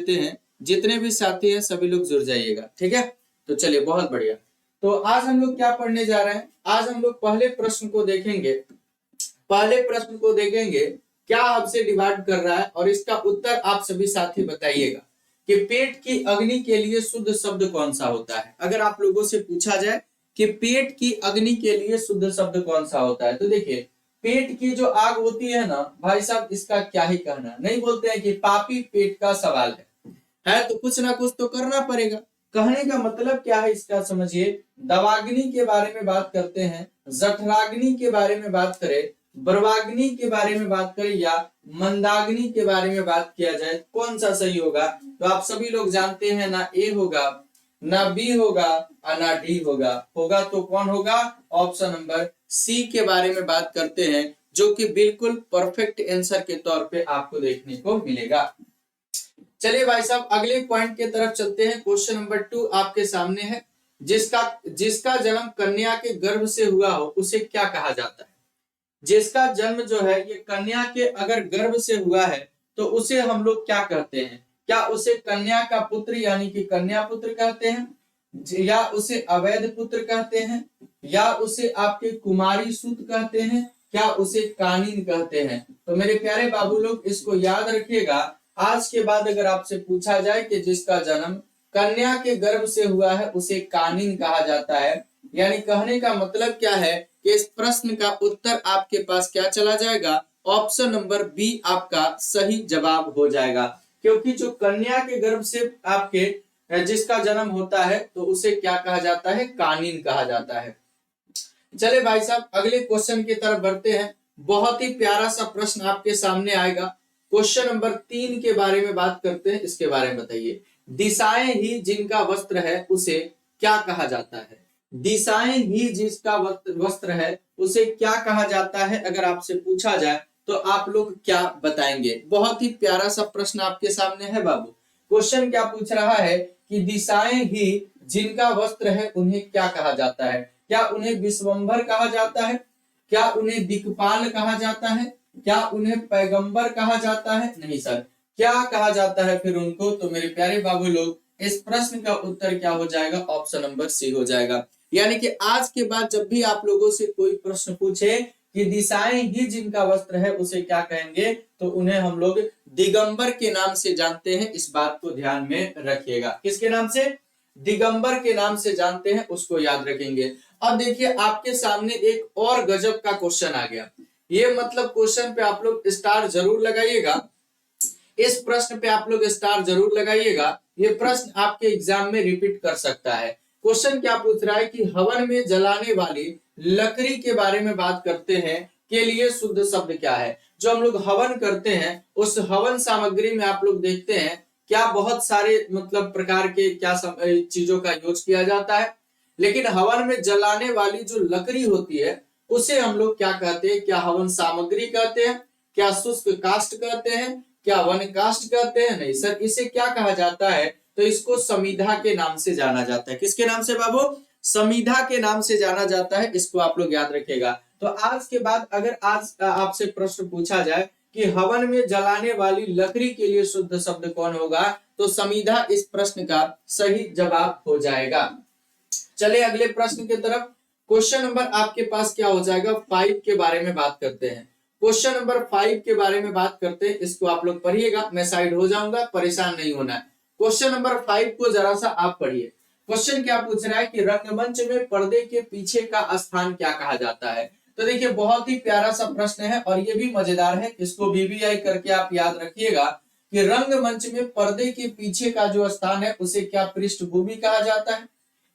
देते हैं, जितने भी साथी हैं सभी लोग जुड़ जाइएगा, ठीक है। तो चलिए बहुत बढ़िया। तो आज हम लोग क्या पढ़ने जा रहे हैं, आज हम लोग पहले प्रश्न को देखेंगे। पहले प्रश्न को देखेंगे क्या आपसे डिवाइड कर रहा है और इसका उत्तर आप सभी साथी बताइएगा कि पेट की अग्नि के लिए शुद्ध शब्द कौन सा होता है। अगर आप लोगों से पूछा जाए कि पेट की अग्नि के लिए शुद्ध शब्द कौन सा होता है, तो देखिए पेट की जो आग होती है ना भाई साहब, इसका क्या ही कहना। नहीं बोलते हैं कि पापी पेट का सवाल है तो कुछ ना कुछ तो करना पड़ेगा। कहने का मतलब क्या है इसका समझिए। दवाग्नि के बारे में बात करते हैं, जठराग्नि के बारे में बात करें, बर्वाग्नि के बारे में बात करें या मंदाग्नि के बारे में बात किया जाए, कौन सा सही होगा। तो आप सभी लोग जानते हैं ना ए होगा, ना बी होगा और ना डी होगा। होगा तो कौन होगा, ऑप्शन नंबर सी के बारे में बात करते हैं, जो कि बिल्कुल परफेक्ट आंसर के तौर पे आपको देखने को मिलेगा। चलिए भाई साहब अगले पॉइंट के तरफ चलते हैं। क्वेश्चन नंबर 2 आपके सामने है। जिसका जन्म कन्या के गर्भ से हुआ हो उसे क्या कहा जाता है। जिसका जन्म जो है ये कन्या के अगर गर्भ से हुआ है तो उसे हम लोग क्या कहते हैं। क्या उसे कन्या का पुत्र यानी कि कन्या पुत्र कहते हैं, या उसे अवैध पुत्र कहते हैं, या उसे आपके कुमारी सूत कहते हैं, क्या उसे कानीन कहते हैं। तो मेरे प्यारे बाबू लोग इसको याद रखिएगा। आज के बाद अगर आपसे पूछा जाए कि जिसका जन्म कन्या के गर्भ से हुआ है उसे कानीन कहा जाता है, यानी कहने का मतलब क्या है कि इस प्रश्न का उत्तर आपके पास क्या चला जाएगा, ऑप्शन नंबर बी आपका सही जवाब हो जाएगा। क्योंकि जो कन्या के गर्भ से आपके जिसका जन्म होता है तो उसे क्या कहा जाता है, कानीन कहा जाता है। चले भाई साहब अगले क्वेश्चन की तरफ बढ़ते हैं। बहुत ही प्यारा सा प्रश्न आपके सामने आएगा। क्वेश्चन नंबर 3 के बारे में बात करते हैं, इसके बारे में बताइए। दिशाएं ही जिनका वस्त्र है उसे क्या कहा जाता है। दिशाएं ही जिसका वस्त्र है उसे क्या कहा जाता है, अगर आपसे पूछा जाए तो आप लोग क्या बताएंगे। बहुत ही प्यारा सा प्रश्न आपके सामने है बाबू। क्वेश्चन क्या पूछ रहा है कि दिशाएं ही जिनका वस्त्र है उन्हें क्या कहा जाता है। क्या उन्हें विश्वंभर कहा जाता है, क्या उन्हें दिक्पाल कहा जाता है, क्या उन्हें पैगंबर कहा जाता है, नहीं सर, क्या कहा जाता है फिर उनको। तो मेरे प्यारे बाबू लोग इस प्रश्न का उत्तर क्या हो जाएगा, ऑप्शन नंबर सी हो जाएगा। यानी कि आज के बाद जब भी आप लोगों से कोई प्रश्न पूछे कि दिशाएं ही जिनका वस्त्र है उसे क्या कहेंगे, तो उन्हें हम लोग दिगंबर के नाम से जानते हैं। इस बात को ध्यान में रखिएगा। किसके नाम से, दिगंबर के नाम से जानते हैं, उसको याद रखेंगे। अब देखिए आपके सामने एक और गजब का क्वेश्चन आ गया। ये मतलब क्वेश्चन पे आप लोग स्टार जरूर लगाइएगा। इस प्रश्न पे आप लोग स्टार जरूर लगाइएगा। ये प्रश्न आपके एग्जाम में रिपीट कर सकता है। क्वेश्चन क्या पूछ रहा है कि हवन में जलाने वाली लकड़ी के बारे में बात करते हैं के लिए शुद्ध शब्द क्या है। जो हम लोग हवन करते हैं उस हवन सामग्री में आप लोग देखते हैं क्या बहुत सारे मतलब प्रकार के क्या चीजों का यूज किया जाता है, लेकिन हवन में जलाने वाली जो लकड़ी होती है उसे हम लोग क्या कहते हैं। क्या हवन सामग्री कहते हैं, क्या शुष्क काष्ठ कहते हैं, क्या वन काष्ठ कहते हैं, नहीं सर, इसे क्या कहा जाता है, तो इसको समीधा के नाम से जाना जाता है। किसके नाम से बाबू, समीधा के नाम से जाना जाता है। इसको आप लोग याद रखेगा। तो आज के बाद अगर आज आपसे प्रश्न पूछा जाए कि हवन में जलाने वाली लकड़ी के लिए शुद्ध शब्द कौन होगा, तो समीधा इस प्रश्न का सही जवाब हो जाएगा। चले अगले प्रश्न की तरफ। क्वेश्चन नंबर आपके पास क्या हो जाएगा, 5 के बारे में बात करते हैं। क्वेश्चन नंबर 5 के बारे में बात करते हैं, इसको आप लोग पढ़िएगा, मैं साइड हो जाऊंगा, परेशान नहीं होना है। क्वेश्चन नंबर 5 को जरा सा आप पढ़िए। क्वेश्चन क्या पूछ रहा है कि रंगमंच में पर्दे के पीछे का स्थान क्या कहा जाता है। तो देखिए बहुत ही प्यारा सा प्रश्न है और ये भी मजेदार है। इसको बीबीआई करके आप याद रखिएगा कि रंगमंच में पर्दे के पीछे का जो स्थान है उसे क्या पृष्ठभूमि कहा जाता है,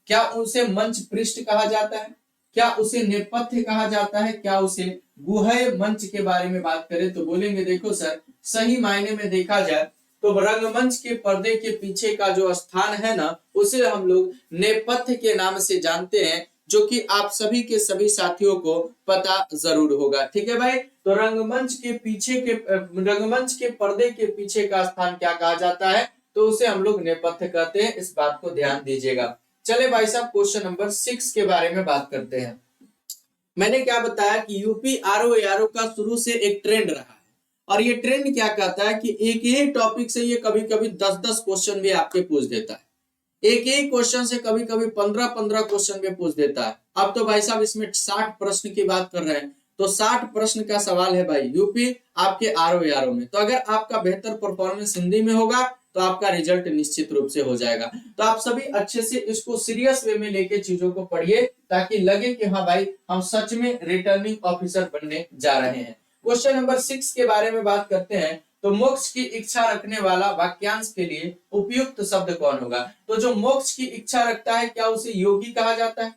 क्या उसे मंच पृष्ठ कहा जाता है, क्या उसे नेपथ्य कहा जाता है, क्या उसे गुह्य मंच के बारे में बात करें तो बोलेंगे देखो सर सही मायने में देखा जाए तो रंगमंच के पर्दे के पीछे का जो स्थान है ना उसे हम लोग नेपथ्य के नाम से जानते हैं, जो कि आप सभी के सभी साथियों को पता जरूर होगा। ठीक है भाई, तो रंगमंच के पर्दे के पीछे का स्थान क्या कहा जाता है, तो उसे हम लोग नेपथ्य कहते हैं। इस बात को ध्यान दीजिएगा। चले भाई साहब क्वेश्चन नंबर 6 के बारे में बात करते हैं। मैंने क्या बताया कि यूपी आरओ का शुरू से एक ट्रेंड रहा है। और ये ट्रेंड क्या कहता है कि एक ही टॉपिक से ये कभी कभी 10-10 क्वेश्चन भी आपके पूछ देता है, एक ही क्वेश्चन से कभी कभी 15-15 क्वेश्चन भी पूछ देता है। अब तो भाई साहब इसमें 60 प्रश्न की बात कर रहे हैं, तो 60 प्रश्न का सवाल है भाई यूपी आपके आरओ में। तो अगर आपका बेहतर परफॉर्मेंस हिंदी में होगा तो आपका रिजल्ट निश्चित रूप से हो जाएगा। तो आप सभी अच्छे से इसको सीरियस वे में लेके चीजों को पढ़िए, ताकि लगे कि हाँ भाई हम सच में रिटर्निंग ऑफिसर बनने जा रहे हैं। क्वेश्चन नंबर 6 के बारे में बात करते हैं। तो मोक्ष की इच्छा रखने वाला वाक्यांश के लिए उपयुक्त शब्द कौन होगा? तो जो मोक्ष की इच्छा रखता है क्या उसे योगी कहा जाता है?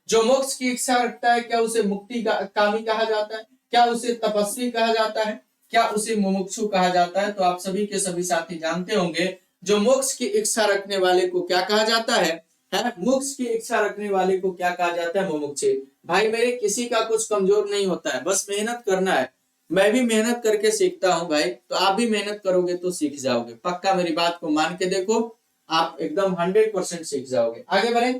जो मोक्ष की इच्छा रखता है क्या उसे मुक्ति कामी कहा जाता है? क्या उसे तपस्वी कहा जाता है? क्या उसे मुमुक्षु कहा जाता है? तो आप सभी के सभी साथी जानते होंगे जो मोक्ष की इच्छा रखने वाले को क्या कहा जाता है? मोक्ष की इच्छा रखने वाले को क्या कहा जाता है? मुमुक्षु। भाई मेरे किसी का कुछ कमजोर नहीं होता है, बस मेहनत करना है। मैं भी मेहनत करके सीखता हूं भाई, तो आप भी मेहनत करोगे तो सीख जाओगे। पक्का मेरी बात को मान के देखो, आप एकदम 100% सीख जाओगे। आगे बढ़े।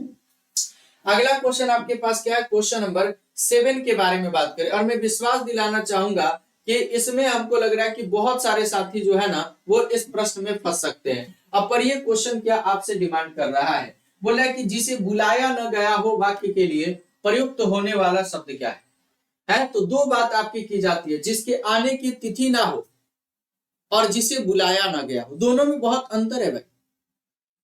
अगला क्वेश्चन आपके पास क्या है? क्वेश्चन नंबर 7 के बारे में बात करें। और मैं विश्वास दिलाना चाहूंगा कि इसमें हमको लग रहा है कि बहुत सारे साथी जो है ना वो इस प्रश्न में फंस सकते हैं। अब पर ये क्वेश्चन क्या आपसे डिमांड कर रहा है? बोला है कि जिसे बुलाया न गया हो वाक्य के लिए प्रयुक्त होने वाला शब्द क्या है? तो दो बात आपकी की जाती है, जिसके आने की तिथि ना हो और जिसे बुलाया ना गया हो। दोनों में बहुत अंतर है भाई।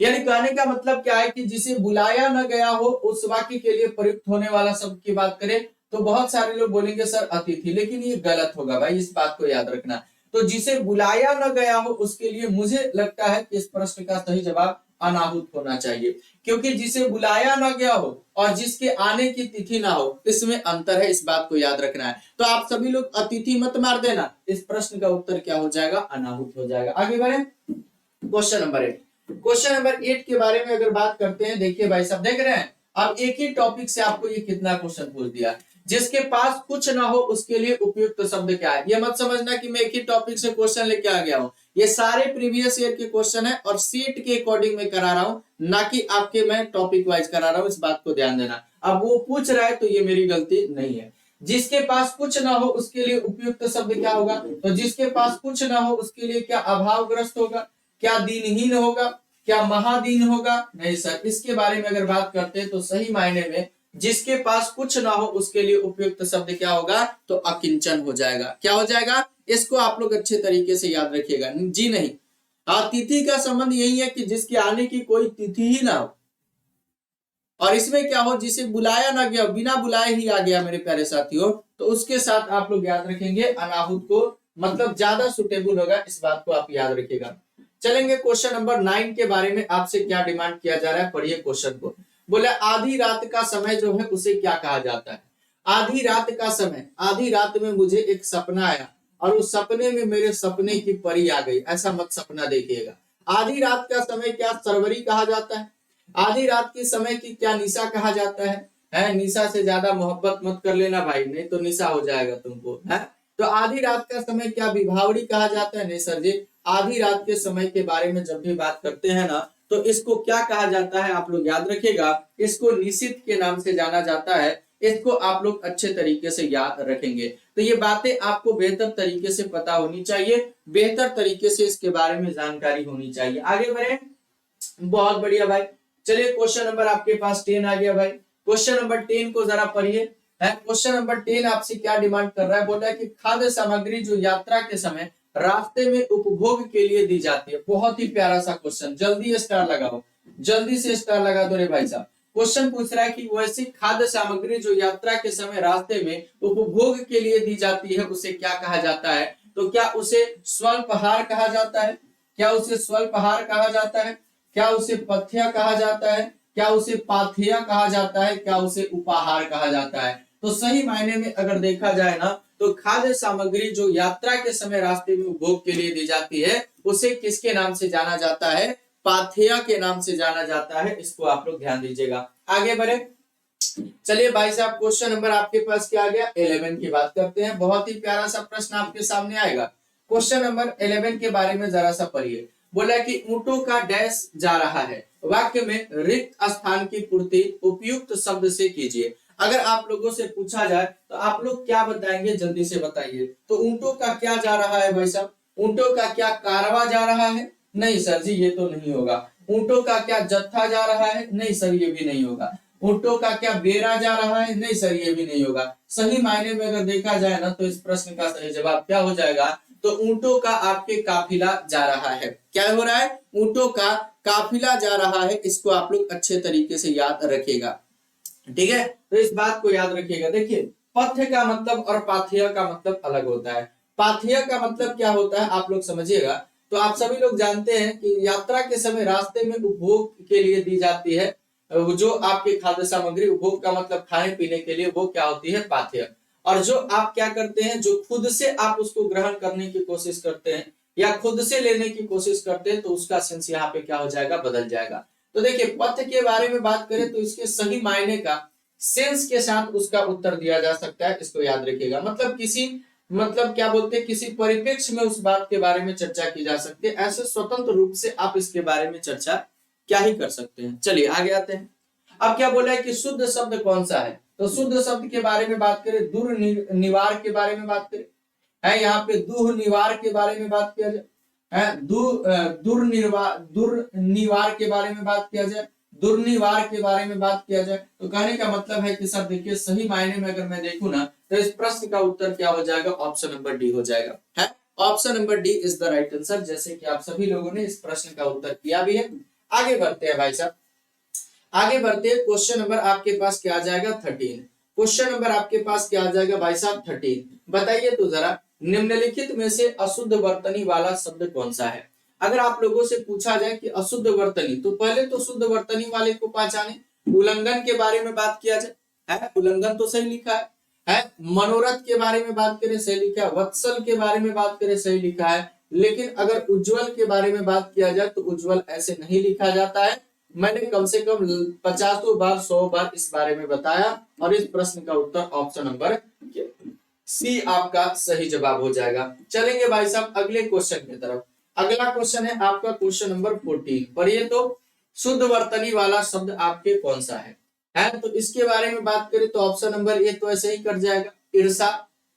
यानी कहने का मतलब क्या है कि जिसे बुलाया न गया हो उस वाक्य के लिए प्रयुक्त होने वाला शब्द की बात करें तो बहुत सारे लोग बोलेंगे सर अतिथि, लेकिन ये गलत होगा भाई, इस बात को याद रखना। तो जिसे बुलाया न गया हो उसके लिए मुझे लगता है कि इस प्रश्न का सही जवाब अनाहुत होना चाहिए, क्योंकि जिसे बुलाया न गया हो और जिसके आने की तिथि ना हो इसमें अंतर है, इस बात को याद रखना है। तो आप सभी लोग अतिथि मत मार देना, इस प्रश्न का उत्तर क्या हो जाएगा? अनाहुत हो जाएगा। आगे बढ़े। Question number 8। क्वेश्चन नंबर 8 के बारे में अगर बात करते हैं, देखिए भाई साहब देख रहे हैं, अब एक ही टॉपिक से आपको ये कितना क्वेश्चन पूछ दिया। जिसके पास कुछ ना हो उसके लिए उपयुक्त शब्द क्या है? ये मत समझना कि मैं एक ही टॉपिक से क्वेश्चन लेके आ गया हूं, ये सारे प्रीवियस ईयर के क्वेश्चन है और सीट के अकॉर्डिंग में करा रहा हूं, ना कि आपके मैं टॉपिक वाइज करा रहा हूं, इस बात को ध्यान देना। अब वो पूछ रहा है तो ये मेरी गलती नहीं है। जिसके पास कुछ ना हो उसके लिए उपयुक्त शब्द क्या होगा? तो जिसके पास कुछ ना हो उसके लिए क्या अभावग्रस्त होगा? क्या दीनहीन होगा? क्या महादीन होगा? नहीं सर, इसके बारे में अगर बात करते हैं तो सही मायने में जिसके पास कुछ ना हो उसके लिए उपयुक्त शब्द क्या होगा? तो अकिंचन हो जाएगा। क्या हो जाएगा? इसको आप लोग अच्छे तरीके से याद रखिएगा। जी नहीं, तिथि का संबंध यही है कि जिसके आने की कोई तिथि ही ना हो, और इसमें क्या हो? जिसे बुलाया ना गया, बिना बुलाए ही आ गया मेरे प्यारे साथियों, तो उसके साथ आप लोग याद रखेंगे अनाहुत को, मतलब ज्यादा सुटेबल होगा, इस बात को आप याद रखिएगा। चलेंगे क्वेश्चन नंबर 9 के बारे में आपसे क्या डिमांड किया जा रहा है, पढ़िए क्वेश्चन को। बोले आधी रात का समय जो है उसे क्या कहा जाता है? आधी रात का समय, आधी रात में मुझे एक सपना आया और उस सपने में मेरे सपने की परी आ गई, ऐसा मत सपना देखिएगा। आधी रात का समय क्या सरवरी कहा जाता है? आधी रात के समय की क्या निशा कहा जाता है? निशा से ज्यादा मोहब्बत मत कर लेना भाई, नहीं तो निशा हो जाएगा तुमको, है। तो आधी रात का समय क्या विभावरी कहा जाता है? नहीं सर जी, आधी रात के समय के बारे में जब भी बात करते हैं ना तो इसको क्या कहा जाता है? आप लोग याद रखिएगा, इसको निशित के नाम से जाना जाता है। इसको आप लोग अच्छे तरीके से याद रखेंगे। तो ये बातें आपको बेहतर तरीके से पता होनी चाहिए, बेहतर तरीके से इसके बारे में जानकारी होनी चाहिए। आगे बढ़े। बहुत बढ़िया भाई। चलिए क्वेश्चन नंबर आपके पास 10 आ गया भाई। क्वेश्चन नंबर 10 को जरा पढ़िए। क्वेश्चन नंबर 10 आपसे क्या डिमांड कर रहा है? बोल रहा है कि खाद्य सामग्री जो यात्रा के समय रास्ते में उपभोग के लिए दी जाती है। बहुत ही प्यारा सा क्वेश्चन, जल्दी स्टार लगाओ, जल्दी से स्टार लगा दो रे भाई साहब। क्वेश्चन पूछ रहा है कि वैसी खाद्य सामग्री जो यात्रा के समय रास्ते में उपभोग के लिए दी जाती है उसे क्या कहा जाता है? तो क्या उसे स्वल्पहार कहा जाता है? क्या उसे स्वल्पहार कहा जाता है? क्या उसे पथ्य कहा जाता है? क्या उसे पाथेय कहा जाता है? क्या उसे उपाहार कहा जाता है? तो सही मायने में अगर देखा जाए ना तो खाद्य सामग्री जो यात्रा के समय रास्ते में उपभोग के लिए दी जाती है उसे किसके नाम से जाना जाता है? पाथेय के नाम से जाना जाता है। इसको आप लोग ध्यान दीजिएगा। आगे बढ़े। चलिए भाई साहब क्वेश्चन नंबर आपके पास क्या आ गया? 11 की बात करते हैं। बहुत ही प्यारा सा प्रश्न आपके सामने आएगा। क्वेश्चन नंबर 11 के बारे में जरा सा पढ़िए। बोला कि ऊंटों का डैश जा रहा है, वाक्य में रिक्त स्थान की पूर्ति उपयुक्त शब्द से कीजिए। अगर आप लोगों से पूछा जाए तो आप लोग क्या बताएंगे, जल्दी से बताइए। तो ऊंटों का क्या जा रहा है भाई साहब, ऊंटों का क्या कारवा जा रहा है, नहीं सर जी ये तो नहीं होगा। ऊंटों का क्या जत्था जा रहा है, नहीं सर ये भी नहीं होगा। ऊंटों का क्या बेड़ा जा रहा है, नहीं सर ये भी नहीं होगा। सही मायने में अगर देखा जाए ना तो इस प्रश्न का सही जवाब क्या हो जाएगा, तो ऊंटों का आपके काफिला जा रहा है। क्या हो रहा है, ऊंटों का काफिला जा रहा है। इसको आप लोग अच्छे तरीके से याद रखिएगा, ठीक है। तो इस बात को याद रखिएगा। देखिए पथ्य का मतलब और पाथेय का मतलब अलग होता है। पाथेय का मतलब क्या होता है आप लोग समझिएगा। तो आप सभी लोग जानते हैं कि यात्रा के समय रास्ते में उपभोग के लिए दी जाती है जो आपके खाद्य सामग्री, उपभोग का मतलब खाने पीने के लिए, वो क्या होती है, पाथेय। और जो आप क्या करते हैं, जो खुद से आप उसको ग्रहण करने की कोशिश करते हैं या खुद से लेने की कोशिश करते हैं, तो उसका सेंस यहाँ पे क्या हो जाएगा, बदल जाएगा। तो देखिए पथ के बारे में बात करें तो इसके सही मायने का सेंस के साथ उसका उत्तर दिया जा सकता है, इसको याद रखिएगा। मतलब किसी, मतलब क्या बोलते हैं, किसी परिप्रेक्ष्य में उस बात के बारे में चर्चा की जा सकती है। ऐसे स्वतंत्र रूप से आप इसके बारे में चर्चा क्या ही कर सकते हैं। चलिए आगे आते हैं। अब क्या बोला है कि शुद्ध शब्द कौन सा है, तो शुद्ध शब्द के बारे में बात करें, दुर्निवार के बारे में बात करें, है यहाँ पे दुर्निवार के बारे में बात किया जाए, है दुर्निवार के बारे में बात किया जाए, दुर्निवार के बारे में बात किया जाए, तो कहने का मतलब है कि सर देखिए सही मायने में अगर मैं देखूं ना तो इस प्रश्न का उत्तर क्या हो जाएगा, ऑप्शन नंबर डी हो जाएगा। है option number D is the right answer, जैसे कि आप सभी लोगों ने इस प्रश्न का उत्तर किया भी है। आगे बढ़ते हैं भाई साहब, आगे बढ़ते हैं। क्वेश्चन नंबर आपके पास क्या आ जाएगा, 13। क्वेश्चन नंबर आपके पास क्या आ जाएगा भाई साहब, 13। बताइए तो जरा, निम्नलिखित में से अशुद्ध वर्तनी वाला शब्द कौन सा है। अगर आप लोगों से पूछा जाए कि अशुद्ध वर्तनी, तो पहले तो शुद्ध वर्तनी वाले को पहचाने। उल्लंघन के बारे में बात किया जाए, है उल्लंघन तो सही लिखा है। मनोरथ के बारे में बात करें, सही लिखा है। वत्सल के बारे में बात करें, सही लिखा है। लेकिन अगर उज्जवल के बारे में बात किया जाए तो उज्जवल ऐसे नहीं लिखा जाता है। मैंने कम से कम 50 बार 100 बार इस बारे में बताया, और इस प्रश्न का उत्तर ऑप्शन नंबर सी आपका सही जवाब हो जाएगा। चलेंगे भाई साहब अगले क्वेश्चन की तरफ। अगला क्वेश्चन है आपका क्वेश्चन नंबर 14। पढ़िए तो, शुद्ध वर्तनी वाला शब्द आपके कौन सा है तो इसके बारे में बात करें तो ऑप्शन नंबर ए तो ऐसे ही कट जाएगा, ईर्षा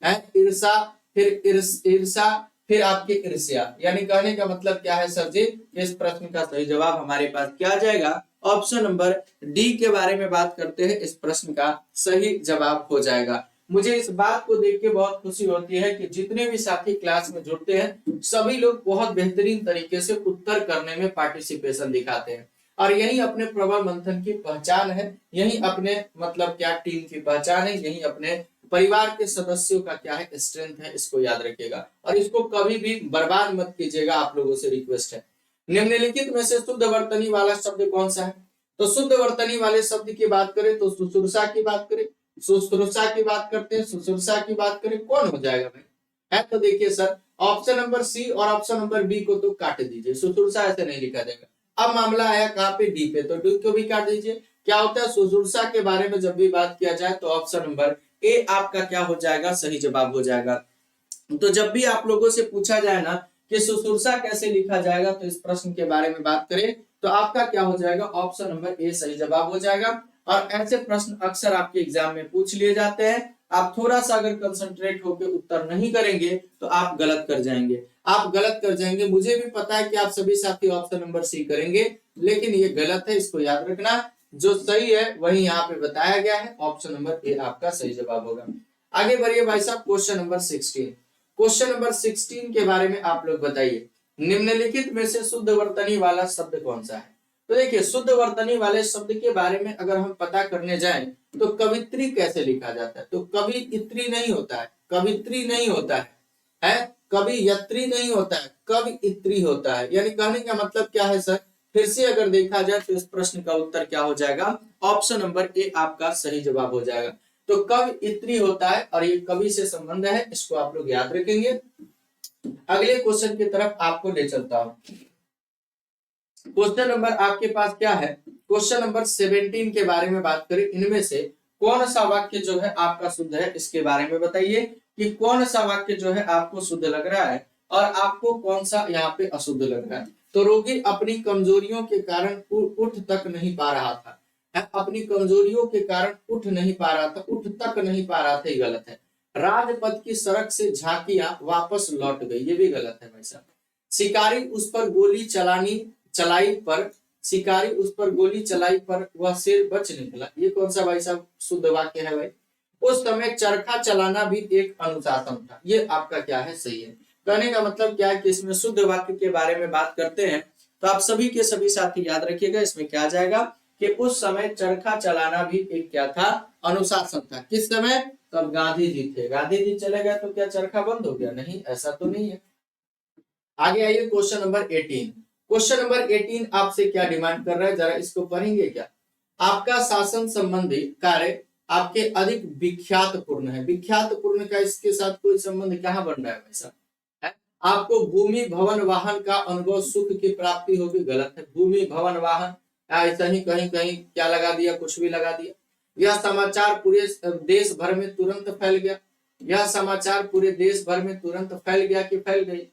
है। ईर्षा, फिर ईर्षा, फिर आपकी ईर्ष्या। यानी कहने का मतलब क्या है सर जी, इस प्रश्न का सही जवाब हमारे पास क्या आ जाएगा, ऑप्शन नंबर डी के बारे में बात करते हैं, इस प्रश्न का सही जवाब हो जाएगा। मुझे इस बात को देख के बहुत खुशी होती है कि जितने भी साथी क्लास में जुड़ते हैं सभी लोग बहुत बेहतरीन तरीके से उत्तर करने में पार्टिसिपेशन दिखाते हैं, और यही अपने प्रबल मंथन की पहचान है, यही अपने मतलब क्या टीम की पहचान है, यही अपने परिवार के सदस्यों का क्या है, स्ट्रेंथ है। इसको याद रखिएगा और इसको कभी भी बर्बाद मत कीजिएगा, आप लोगों से रिक्वेस्ट है। निम्नलिखित में से शुद्ध वर्तनी वाला शब्द कौन सा है, तो शुद्ध वर्तनी वाले शब्द की बात करें तो शुश्रूषा की बात करें, शुश्रूषा की बात करते हैं, शुश्रूषा की बात करें, कौन हो जाएगा भाई, है तो देखिए सर ऑप्शन नंबर सी और ऑप्शन नंबर बी को तो काट दीजिए, शुश्रूषा ऐसे नहीं लिखा जाएगा। अब मामला आया कहाँ पे, डी पे, तो डी को भी काट दीजिए। क्या होता है, शुश्रूषा के बारे में जब भी बात किया जाए तो ऑप्शन नंबर ए आपका क्या हो जाएगा, सही जवाब हो जाएगा। तो जब भी आप लोगों से पूछा जाए ना कि शुश्रूषा कैसे लिखा जाएगा, तो इस प्रश्न के बारे में बात करें तो आपका क्या हो जाएगा, ऑप्शन नंबर ए सही जवाब हो जाएगा। और ऐसे प्रश्न अक्सर आपके एग्जाम में पूछ लिए जाते हैं। आप थोड़ा सा अगर कंसंट्रेट होकर उत्तर नहीं करेंगे तो आप गलत कर जाएंगे, आप गलत कर जाएंगे। मुझे भी पता है कि आप सभी साथी ऑप्शन नंबर सी करेंगे, लेकिन ये गलत है, इसको याद रखना। जो सही है वही यहाँ पे बताया गया है, ऑप्शन नंबर ए आपका सही जवाब होगा। आगे बढ़िए भाई साहब, क्वेश्चन नंबर 16। क्वेश्चन नंबर 16 के बारे में आप लोग बताइए, निम्नलिखित में से शुद्ध वर्तनी वाला शब्द कौन सा है। तो देखिए शुद्ध वर्तनी वाले शब्द के बारे में अगर हम पता करने जाएं तो कवित्री कैसे लिखा जाता है, तो कवियत्री नहीं होता है, कवित्री नहीं होता है कवियत्री नहीं होता है, कवियत्री होता है। यानी कहने का मतलब क्या है सर, फिर से अगर देखा जाए तो इस प्रश्न का उत्तर क्या हो जाएगा, ऑप्शन नंबर ए आपका सही जवाब हो जाएगा। तो कवियत्री होता है और ये कवि से संबंध है, इसको आप लोग याद रखेंगे। अगले क्वेश्चन की तरफ आपको ले चलता हूं। क्वेश्चन नंबर आपके पास क्या है, क्वेश्चन नंबर 17 के बारे में बात करें। इनमें से कौन सा वाक्य जो है आपका शुद्ध है, इसके बारे में बताइए कि कौन सा वाक्य जो है आपको शुद्ध लग रहा है और आपको कौन सा यहाँ पे अशुद्ध लग रहा है। तो रोगी अपनी कमजोरियों के कारण उठ तक नहीं पा रहा था, अपनी कमजोरियों के कारण उठ नहीं पा रहा था, उठ तक नहीं पा रहा था, ये गलत है। राजपथ की सड़क से झांकियां वापस लौट गई, ये भी गलत है भाई साहब। शिकारी उस पर गोली चलाई पर शिकारी उस पर गोली चलाई पर वह शेर बच निकला, ये कौन सा भाई साहब शुद्ध वाक्य है भाई। उस समय चरखा चलाना भी एक अनुशासन था, ये आपका क्या है, सही है। कहने का मतलब क्या है कि इसमें शुद्ध वाक्य के बारे में बात करते हैं, तो आप सभी के सभी साथी याद रखिएगा, इसमें क्या जाएगा कि उस समय चरखा चलाना भी एक क्या था, अनुशासन था। किस समय, तब गांधी जी थे, गांधी जी चले गए तो क्या चरखा बंद हो गया, नहीं, ऐसा तो नहीं है। आगे आइए क्वेश्चन नंबर 18। क्वेश्चन नंबर 18 आपसे क्या डिमांड कर रहा है, जरा इसको पढ़ेंगे क्या। आपका शासन संबंधी कार्य आपके अधिक विख्यातपूर्ण है, विख्यातपूर्ण का इसके साथ कोई संबंध कहाँ बन रहा है भाई साहब, है? आपको भूमि भवन वाहन का अनुभव सुख की प्राप्ति होगी, गलत है। भूमि भवन वाहन ऐसा ही कहीं कहीं क्या लगा दिया, कुछ भी लगा दिया। यह समाचार पूरे देश भर में तुरंत फैल गया, यह समाचार पूरे देश भर में तुरंत फैल गया कि फैल गई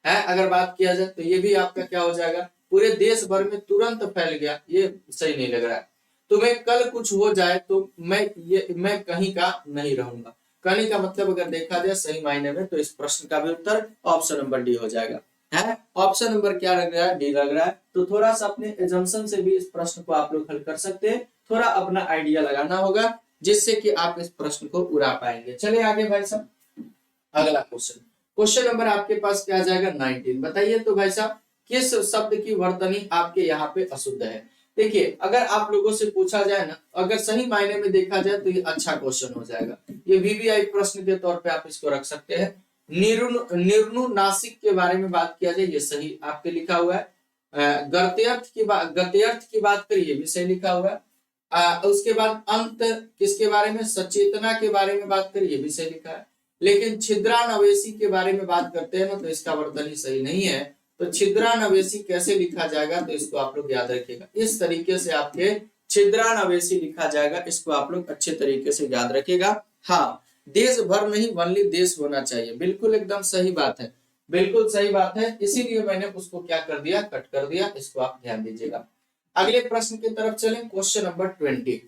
है, अगर बात किया जाए तो ये भी आपका क्या हो जाएगा, पूरे देश भर में तुरंत फैल गया, ये सही नहीं लग रहा है। तुम्हें कल कुछ हो जाए तो मैं कहीं का नहीं रहूंगा, कहने का मतलब अगर देखा जाए सही मायने में, तो इस प्रश्न का भी उत्तर ऑप्शन नंबर डी हो जाएगा, है। ऑप्शन नंबर क्या लग रहा है, डी लग रहा है। तो थोड़ा सा अपने एजम्पशन से भी इस प्रश्न को आप लोग हल कर सकते हैं, थोड़ा अपना आइडिया लगाना होगा, जिससे कि आप इस प्रश्न को उड़ा पाएंगे। चलिए आगे भाई साहब, अगला क्वेश्चन। क्वेश्चन नंबर आपके पास क्या आ जाएगा, 19। बताइए तो भाई साहब, किस शब्द की वर्तनी आपके यहाँ पे अशुद्ध है। देखिए अगर आप लोगों से पूछा जाए ना, अगर सही मायने में देखा जाए तो ये अच्छा क्वेश्चन हो जाएगा, ये वीवीआई प्रश्न के तौर पे आप इसको रख सकते हैं। निर्नुनासिक के बारे में बात किया जाए, ये सही आपके लिखा हुआ है। गत्यर्थ की बात करिए, भी सही लिखा हुआ है। उसके बाद अंत किसके बारे में, सचेतना के बारे में बात करिए, भी सही लिखा है। लेकिन छिद्रानवेशी के बारे में बात करते हैं ना, तो इसका वर्तनी सही नहीं है। तो छिद्रानवेशी कैसे लिखा जाएगा, तो इसको आप लोग याद रखिएगा, इस तरीके से आपके छिद्रानवेशी लिखा जाएगा, इसको आप लोग अच्छे तरीके से याद रखिएगा। हाँ, देश भर नहीं वनली देश होना चाहिए, बिल्कुल एकदम सही बात है, बिल्कुल सही बात है, इसीलिए मैंने उसको क्या कर दिया, कट कर दिया, इसको आप ध्यान दीजिएगा। अगले प्रश्न की तरफ चलें, क्वेश्चन नंबर 20।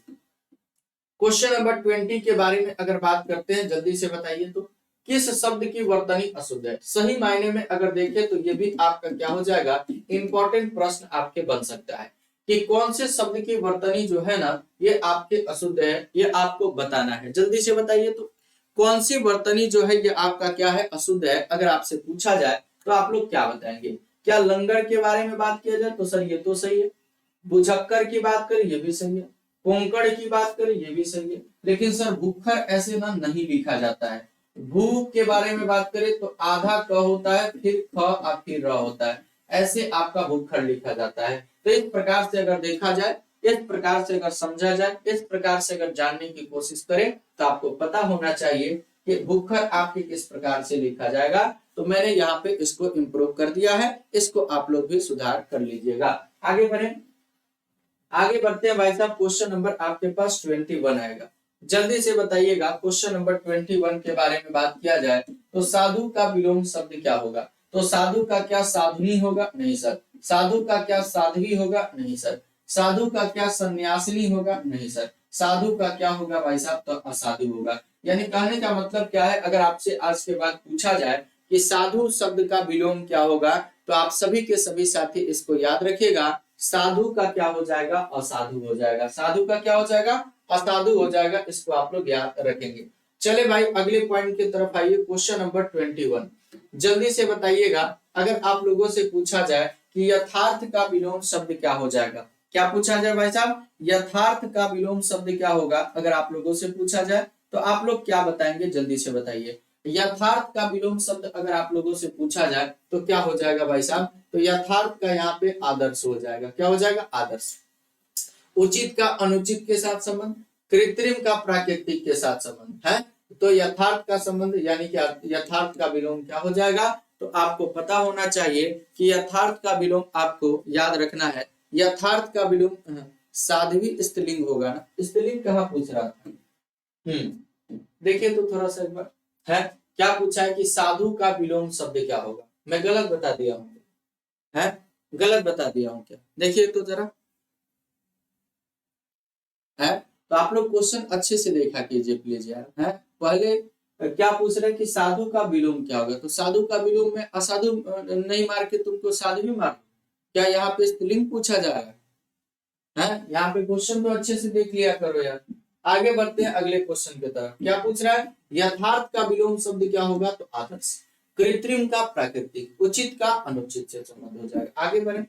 क्वेश्चन नंबर 20 के बारे में अगर बात करते हैं, जल्दी से बताइए तो, किस शब्द की वर्तनी अशुद्ध है। सही मायने में अगर देखें तो ये भी आपका क्या हो जाएगा, इंपॉर्टेंट प्रश्न आपके बन सकता है कि कौन से शब्द की वर्तनी जो है ना, ये आपके अशुद्ध है, ये आपको बताना है। जल्दी से बताइए तो, कौन सी वर्तनी जो है ये आपका क्या है, अशुद्ध है। अगर आपसे पूछा जाए तो आप लोग क्या बताएंगे। क्या लंगर के बारे में बात किया जाए तो सर ये तो सही है, बुझक्कर की बात करें ये भी सही है, कोंकण की बात करें ये भी सही है, लेकिन सर भुक्खर ऐसे ना नहीं लिखा जाता है। भूख के बारे में बात करें तो आधा क होता है, फिर ख और फिर र होता है, ऐसे आपका भुक्खर लिखा जाता है। तो इस प्रकार से अगर देखा जाए, इस प्रकार से अगर समझा जाए, इस प्रकार से अगर जानने की कोशिश करें, तो आपको पता होना चाहिए कि भुक्खर आपके किस प्रकार से लिखा जाएगा। तो मैंने यहाँ पे इसको इम्प्रूव कर दिया है, इसको आप लोग भी सुधार कर लीजिएगा। आगे बढ़े, आगे बढ़ते हैं भाई साहब। क्वेश्चन नंबर आपके पास 21 आएगा, जल्दी से बताइएगा। क्वेश्चन नंबर 21 के बारे में बात किया जाए तो साधु का विलोम शब्द क्या होगा। तो साधु का क्या साधुनी होगा, नहीं सर। साधु का क्या साध्वी होगा, नहीं सर। साधु का क्या सन्यासिनी होगा, नहीं सर। साधु का क्या होगा भाई साहब, तो असाधु होगा। यानी कहने का मतलब क्या है, अगर आपसे आज के बाद पूछा जाए कि साधु शब्द का विलोम क्या होगा, तो आप सभी के सभी साथी इसको याद रखिएगा, साधु का क्या हो जाएगा, असाधु हो जाएगा। साधु का क्या हो जाएगा, असाधु हो जाएगा, इसको आप लोग याद रखेंगे। चले भाई अगले पॉइंट की तरफ आइए, क्वेश्चन नंबर 21। जल्दी से बताइएगा, अगर आप लोगों से पूछा जाए कि यथार्थ का विलोम शब्द क्या हो जाएगा। क्या पूछा जाए भाई साहब, यथार्थ का विलोम शब्द क्या होगा, अगर आप लोगों से पूछा जाए तो आप लोग क्या बताएंगे, जल्दी से बताइए। यथार्थ का विलोम शब्द अगर आप लोगों से पूछा जाए तो क्या हो जाएगा भाई साहब, तो यथार्थ का यहाँ पे आदर्श हो जाएगा। क्या हो जाएगा, आदर्श। उचित का अनुचित के साथ संबंध, कृत्रिम का प्राकृतिक के साथ संबंध है। तो यथार्थ का संबंध यानी कि यथार्थ का विलोम क्या हो जाएगा, तो आपको पता होना चाहिए कि यथार्थ का विलोम आपको याद रखना है। यथार्थ का विलोम साध्वी स्त्रीलिंग होगा ना, स्त्रीलिंग कहाँ पूछ रहा था। देखिए तो थोड़ा सा एक बार है, क्या पूछा है कि साधु का विलोम शब्द क्या होगा। मैं गलत बता दिया हूँ, है गलत बता दिया हूँ क्या, देखिए तो जरा। है। तो आप लोग क्वेश्चन अच्छे से देखा कीजिए प्लीज यार। है पहले क्या पूछ रहे हैं कि साधु का विलोम क्या होगा, तो साधु का विलोम में असाधु नहीं मार के तुमको साधु भी मार, क्या यहाँ पे स्त्रीलिंग पूछा जा रहा है? यहाँ पे क्वेश्चन तो अच्छे से देख लिया करो यार। आगे बढ़ते हैं अगले क्वेश्चन की तरफ। क्या पूछ रहा है, यथार्थ का विलोम शब्द क्या होगा, तो आदर्श। कृत्रिम का प्राकृतिक, उचित का अनुचित से संबंध हो जाएगा। आगे बढ़े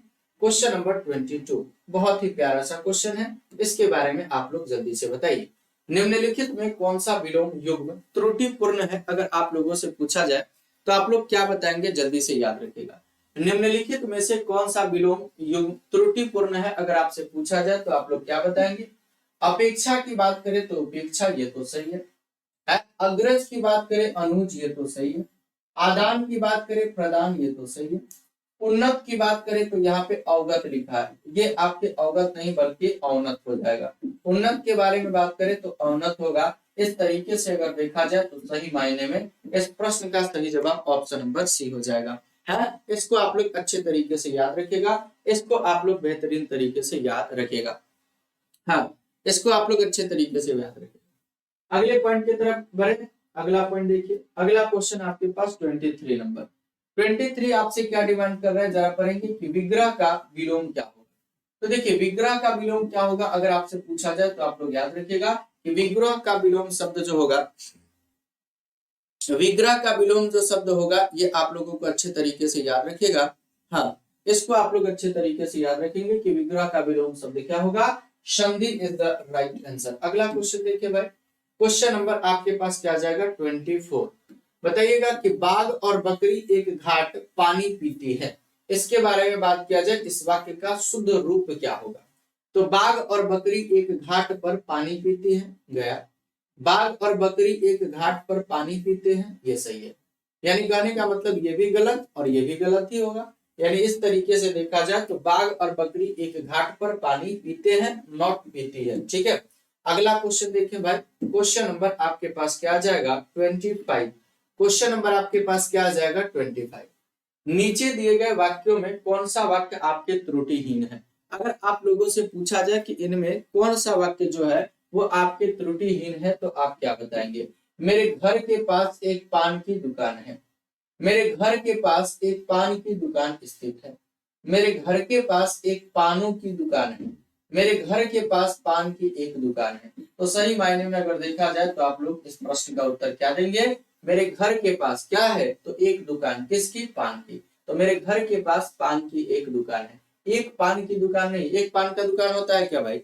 क्वेश्चन नंबर 22, बहुत ही प्यारा सा क्वेश्चन है, इसके बारे में आप लोग जल्दी से बताइए। निम्नलिखित में कौन सा विलोम युग्म त्रुटिपूर्ण है, अगर आप लोगों से पूछा जाए तो आप लोग क्या बताएंगे, जल्दी से याद रखिएगा। निम्नलिखित में से कौन सा विलोम युग्म त्रुटिपूर्ण है, अगर आपसे पूछा जाए तो आप लोग क्या बताएंगे। अपेक्षा की बात करें तो उपेक्षा, ये तो सही है। अग्रज की बात करें अनुज, ये तो सही है। आदान की बात करें प्रदान, ये तो सही है। उन्नत की बात करें तो यहाँ पे अवगत लिखा है, ये आपके अवगत नहीं बल्कि अवनत हो जाएगा। उन्नत के बारे में बात करें तो अवनत होगा। इस तरीके से अगर देखा जाए तो सही मायने में इस प्रश्न का सही जवाब ऑप्शन नंबर सी हो जाएगा। है इसको आप लोग अच्छे तरीके से याद रखिएगा, इसको आप लोग बेहतरीन तरीके से याद रखिएगा। हाँ इसको आप लोग अच्छे तरीके से याद रखिएगा। अगले पॉइंट की तरफ बढ़े। अगला पॉइंट देखिए, अगला क्वेश्चन आपके पास 23 नंबर। 23 आपसे क्या डिमांड कर रहा है, जरा पढ़ेंगे कि विग्रह का विलोम क्या होगा। तो देखिए विग्रह का विलोम क्या होगा, अगर आपसे पूछा जाए तो आप लोग याद रखिएगा कि विग्रह का विलोम शब्द जो होगा, विग्रह का विलोम जो शब्द होगा, ये आप लोगों को अच्छे तरीके से याद रखिएगा। हाँ इसको आप लोग अच्छे तरीके से याद रखेंगे कि विग्रह का विलोम शब्द क्या होगा, संधि इज द राइट आंसर। अगला क्वेश्चन देखिए भाई, क्वेश्चन नंबर आपके पास क्या जाएगा 24। बताइएगा कि बाघ और बकरी एक घाट पानी पीती है, इसके बारे में बात किया जाए, इस वाक्य का शुद्ध रूप क्या होगा। तो बाघ और बकरी एक घाट पर पानी पीती है, गया। बाघ और बकरी एक घाट पर पानी पीते हैं, ये सही है। यानी कहने का मतलब ये भी गलत और ये भी गलत ही होगा। यानी इस तरीके से देखा जाए तो बाघ और बकरी एक घाट पर पानी पीते हैं, नॉट पीती है। ठीक है, अगला क्वेश्चन देखिए भाई, क्वेश्चन नंबर आपके पास क्या आ जाएगा 25। क्वेश्चन नंबर आपके पास क्या आ जाएगा 25। नीचे दिए गए वाक्यों में कौन सा वाक्य आपके त्रुटिहीन है। अगर आप लोगों से पूछा जाए कि इनमें कौन सा वाक्य जो है वो आपके त्रुटिहीन है, तो आप क्या बताएंगे। मेरे घर के पास एक पान की दुकान है, मेरे घर के पास एक पान की दुकान स्थित है, मेरे घर के पास एक पानों की दुकान है, मेरे घर के पास पान की एक दुकान है। तो सही मायने में अगर देखा जाए तो आप लोग इस प्रश्न का उत्तर क्या देंगे, मेरे घर के पास क्या है, तो एक दुकान, किसकी, पान की। तो मेरे घर के पास पान की एक दुकान है, एक पान की दुकान नहीं, एक पान का दुकान होता है क्या भाई,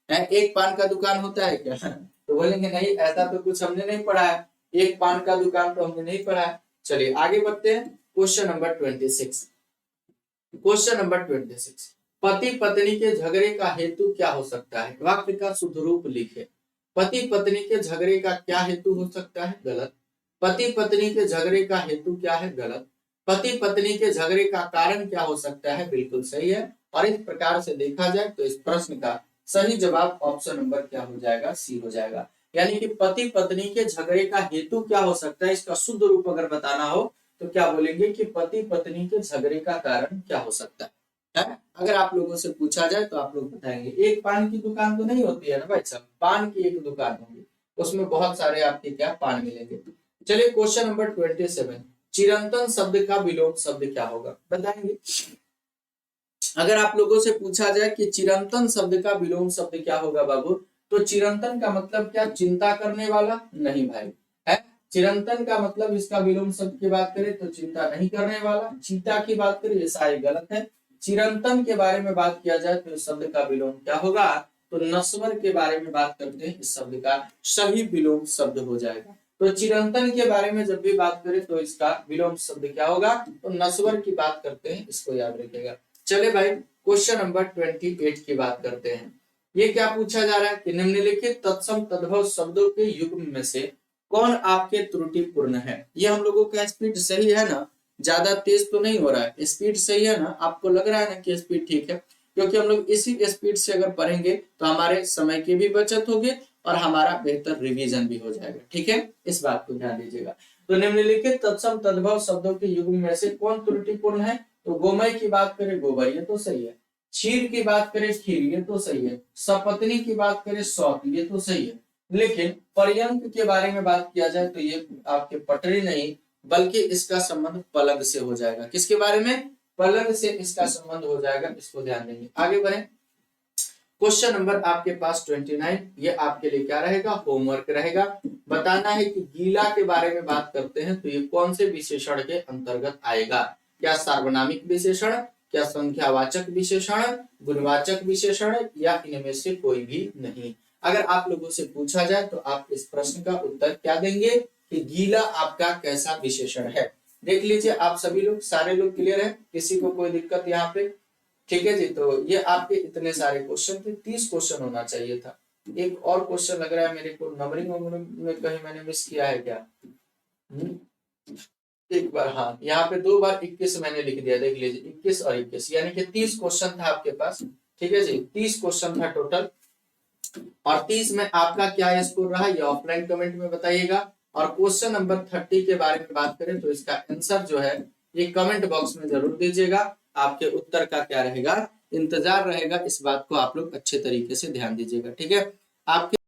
है एक पान का दुकान होता है क्या तो बोलेंगे नहीं, ऐसा तो कुछ हमने नहीं पढ़ा है, एक पान का दुकान तो हमने नहीं पढ़ा है। चलिए आगे बढ़ते हैं, क्वेश्चन नंबर 26। क्वेश्चन नंबर 26, पति पत्नी के झगड़े का हेतु क्या हो सकता है, वाक्य का शुद्ध रूप लिखे। पति पत्नी के झगड़े का क्या हेतु हो सकता है, गलत। पति पत्नी के झगड़े का हेतु क्या है, गलत। पति पत्नी के झगड़े का कारण क्या हो सकता है, बिल्कुल सही है। और इस प्रकार से देखा जाए तो इस प्रश्न का सही जवाब ऑप्शन नंबर क्या हो जाएगा, सी हो जाएगा। यानी कि पति पत्नी के झगड़े का हेतु क्या हो सकता है, इसका शुद्ध रूप अगर बताना हो तो क्या बोलेंगे कि पति पत्नी के झगड़े का कारण क्या हो सकता है। अगर आप लोगों से पूछा जाए तो आप लोग बताएंगे, एक पान की दुकान तो नहीं होती है ना भाई साहब, पान की एक दुकान होगी, उसमें बहुत सारे आपके क्या पान मिलेंगे। चलिए क्वेश्चन नंबर 27, चिरंतन शब्द का विलोम शब्द क्या होगा, बताएंगे। अगर आप लोगों से पूछा जाए कि चिरंतन शब्द का विलोम शब्द क्या होगा बाबू, तो चिरंतन का मतलब क्या, चिंता करने वाला, नहीं भाई। है चिरंतन का मतलब इसका विलोम शब्द की बात करें तो चिंता नहीं करने वाला, चीता की बात करें ये सारी गलत है। चिरंतन के बारे में बात किया जाए तो इस शब्द का विलोम क्या होगा, तो नस्वर के बारे में बात करते हैं, इस शब्द का सही विलोम शब्द हो जाएगा। तो चिरंतन के बारे में जब भी बात करें तो इसका विलोम शब्द क्या होगा, तो नस्वर की बात करते हैं, इसको याद रखिएगा। चले भाई क्वेश्चन नंबर 28 की बात करते हैं। ये क्या पूछा जा रहा है कि निम्नलिखित तत्सम तद्भव शब्दों के युग्म में से कौन आपके त्रुटिपूर्ण है। ये हम लोगों का स्पीड सही है ना, ज्यादा तेज तो नहीं हो रहा है, स्पीड सही है ना, आपको लग रहा है ना कि स्पीड ठीक है, क्योंकि हम लोग इसी स्पीड से अगर पढ़ेंगे तो हमारे समय की भी बचत होगी और हमारा बेहतर रिवीजन भी हो जाएगा। ठीक है, इस बात को ध्यान दीजिएगा। तो निम्नलिखित तत्सम तद्भव शब्दों के युग्म में से कौन त्रुटिपूर्ण है, तो गोमय की बात करें गोबर, ये तो सही है। क्षीर की बात करें खीर, ये तो सही है। सपत्नी की बात करें सौत, ये तो सही है। लेकिन पर्यंक के बारे में बात किया जाए तो ये आपके पटरी नहीं, बल्कि इसका संबंध पलग से हो जाएगा। किसके बारे में? पलग से इसका संबंध हो जाएगा, इसको ध्यान देंगे। आगे बढ़े, क्वेश्चन नंबर आपके पास 29, ये आपके लिए क्या रहेगा? होमवर्क रहेगा। बताना है कि गीला के बारे में बात करते हैं तो ये कौन से विशेषण के अंतर्गत आएगा? क्या सार्वनामिक विशेषण, क्या संख्यावाचक विशेषण, गुणवाचक विशेषण, या इनमें से कोई भी नहीं? अगर आप लोगों से पूछा जाए तो आप इस प्रश्न का उत्तर क्या देंगे कि गीला आपका कैसा विशेषण है? देख लीजिए आप सभी लोग, सारे लोग क्लियर है, किसी को कोई दिक्कत यहाँ पे? ठीक है जी। तो ये आपके इतने सारे क्वेश्चन थे, 30 क्वेश्चन होना चाहिए था। एक और क्वेश्चन लग रहा है मेरे को, नंबरिंग में कहीं मैंने मिस किया है क्या? एक बार, हाँ, यहाँ पे 2 बार 21 मैंने लिख दिया, देख लीजिए 21 और 21, यानी कि 30 क्वेश्चन था आपके पास। ठीक है जी, 30 क्वेश्चन था टोटल, और 30 में आपका क्या स्कोर रहा ये ऑफलाइन कमेंट में बताइएगा। और क्वेश्चन नंबर 30 के बारे में बात करें तो इसका आंसर जो है ये कमेंट बॉक्स में जरूर दीजिएगा। आपके उत्तर का क्या रहेगा? इंतजार रहेगा, इस बात को आप लोग अच्छे तरीके से ध्यान दीजिएगा। ठीक है, आपके